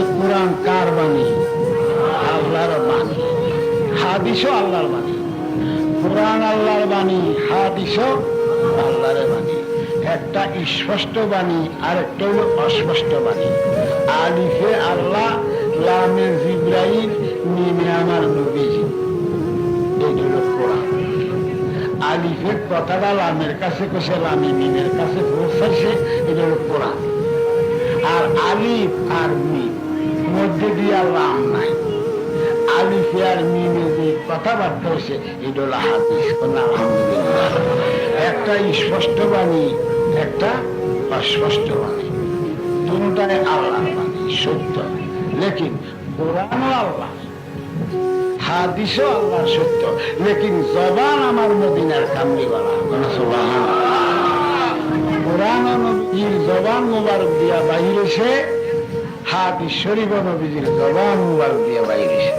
এই কোরআন কার বাণী? আল্লাহর বাণী। হাদিসও আল্লাহর বাণী। কোরআন আল্লাহর বাণী, হাদিসও আল্লাহর বাণী। একটা স্পষ্ট বাণী আর একটা হলো অস্পষ্ট বাণী। আলিফে আল্লাহ, লামে জিবরাইল, মিমে আমার নবীজি, এই হলো কোরআন। আলিফের কথাটা লামের কাছে কষে, লামে মিমের কাছে পৌঁছাইছে, এটা হলো কোরআন। আর আলিফ আর মিম মধ্যে দিয়ে লাম নাই, আলিফে আর মিমে যে কথাবার্তা হয়েছে এটা হলো হাদিস। আলহামদুলিল্লাহ, একটা স্পষ্ট বাণী, একটা অস্পষ্ট বাণী, দুটাই আল্লাহর বাণী, সত্য। লেকিন কোরআনও আল্লাহ, হাদিসও আল্লাহর সত্য। লেকিন জবান আমার মদিনার কামলিওয়ালা। কোরআন নবীজির জবান মোবারক দিয়া বাইরেছে, হাদিস শরীফ নবীজির জবান মোবারক দিয়া বাইরেছে।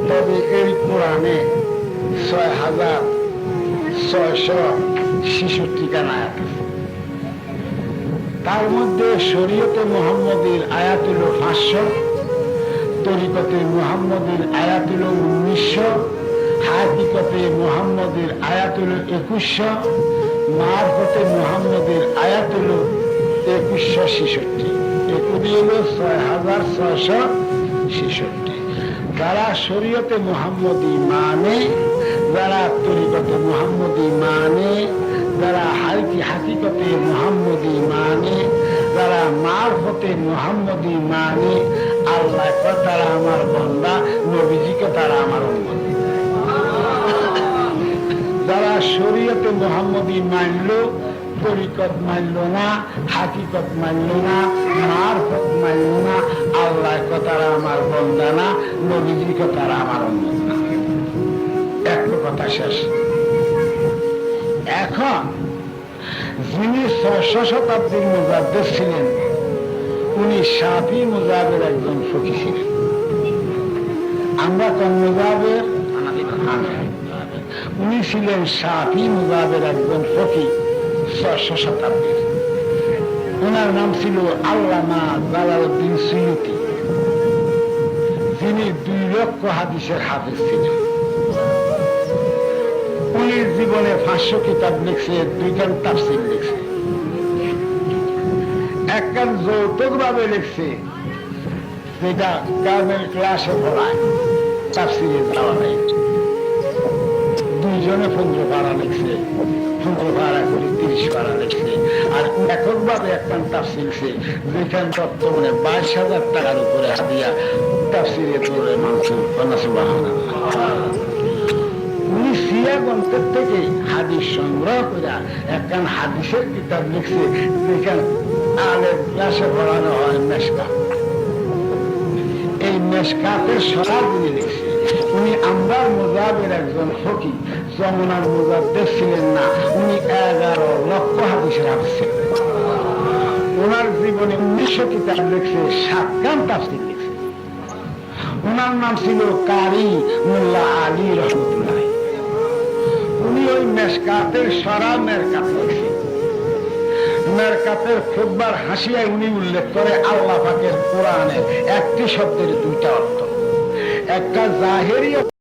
তবে এই কোরআনে ৬,৬৬৬ খানা আয়াত, তার মধ্যে শরীয়তে মুহাম্মদীর আয়াত হলো ৫০০, তরিকতে মুহাম্মদীর আয়াত হলো ১৯০০, হাকিকতে মুহাম্মদীর আয়াত হলো ২১০০, মারফতে মুহাম্মদীর আয়াত হলো ২১৬৬। এগুলি হলো ৬,৬৬৬। যারা শরীয়তে মুহাম্মদী মানে, যারা তরিকতে মুহাম্মদী মানে, যারা হাকিকতে মুহাম্মদী মানে, যারা মারফতে মুহাম্মদী মানে, আল্লাহ তারা আমার বান্দা, নবীজিকে তারা আমার উম্মত। যারা শরীয়তে মুহাম্মদী মানল, তরিকত মানল না, হাকিকত মানল না, মারফত মানল না, আল্লাহ তারা আমার বান্দা না, নবীজিকে তারা আমার উম্মত না। একটা কথা শেষ। এখন যিনি ৬০০ শতাব্দীর মুজাদ্দিদ ছিলেন, উনি শাফি মুজাবের একজন ফকি ছিলেন। আমরা কোন মুজাবের? উনি ছিলেন শাফি মুজাবের একজন ফকি, ৬০০ শতাব্দীর। ওনার নাম ছিল আল্লামা জালালউদ্দিন সুয়ুতি, যিনি ২ লক্ষ হাদিসের হাফেজ ছিলেন। উনি জীবনে ৫০০ কিতাব লিখছে, ২খান তাফসীর লিখছে। একখান যৌতুক ভাবে লিখছে, যেটা গার্মেন্ট ক্লাসে পড়ায়, তাফসীরে যাওয়া নাই। ২জনে ১৫ পারা লিখছে, ১৫ পারা করে ৩০ পারা লিখছে। আর একক ভাবে একখান তাফসীর লিখছে, যেখান বর্তমানে ২২,০০০ টাকার উপরে হাদিয়া তাফসীরে পড়ে মানুষ। উনি সিয়া গ্রন্থের থেকে হাদিস সংগ্রহ করে একখান হাদিসের কিতাব লিখছে, যেখানে আলেম ক্লাসে পড়ানো হয় মেশকাত। এই মেশকাতের সরাগুলি লিখছে। উনি আমরার মুজাবের একজন ফকি, যমুনার মুজাদ্দিদ ছিলেন না, উনি ১১ লক্ষ হাদিসের হাফেজ ছিলেন। ওনার জীবনে ১৯০০ কিতাব লিখছে, ৭ খান তাফসীর লিখছে। ওনার নাম ছিল কারি মোল্লা আলী রহমতুল্লাহ। উনি ওই মেশকাতের সরা মেরকাত লিখছে। মেরকাতের খুববার হাসিয়ায় উনি উল্লেখ করে আল্লাহ পাকের কোরআনের একটি শব্দের ২টা অর্থ, একটা জাহেরি